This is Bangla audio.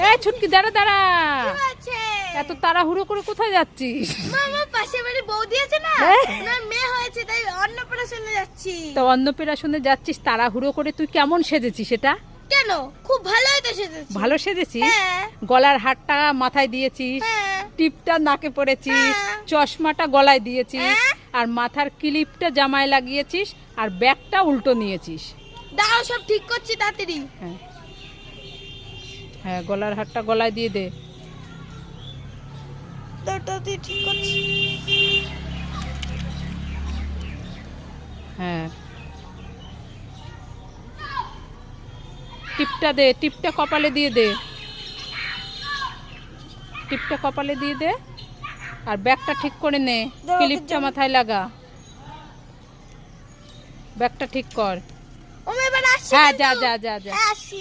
এই ছুটকি দাঁড়া দাঁড়া, কি আছে? এত তাড়াহুড়ো করে কোথায় যাচ্ছিস? মামা পাশে বাড়ি বৌদি আছে না, ওনার মেয়ে হয়েছে তাই অন্নপ্রাশনে যাচ্ছি। তো অন্নপ্রাশনে যাচ্ছিস তাড়াহুড়ো করে, তুই কেমন সেজেছিস এটা? কেন? খুব ভালোই তো সেজেছি। ভালো সেজেছিস? হ্যাঁ। গলার হারটা মাথায় দিয়েছিস, হ্যাঁ। টিপটা নাকে পরেছিস, হ্যাঁ। চশমাটা গলায় দিয়েছিস, হ্যাঁ। আর মাথার ক্লিপটা জামায় লাগিয়েছিস, আর ব্যাগটা উল্টো নিয়েছিস। দাও সব ঠিক করছি তাড়াতাড়ি। হ্যাঁ হ্যাঁ, গলার হারটা গলায় দিয়ে দে। তাড়াতাড়ি ঠিক করছি। হ্যাঁ, টিপটা দে, টিপটা কপালে দিয়ে দে, টিপটা কপালে দিয়ে দে, আর ব্যাগটা ঠিক করে নে, ক্লিপটা মাথায় লাগা, ব্যাগটা ঠিক কর। ও এবার আসছি। হ্যাঁ, যা যা যা যা। হ্যাঁ আসছি।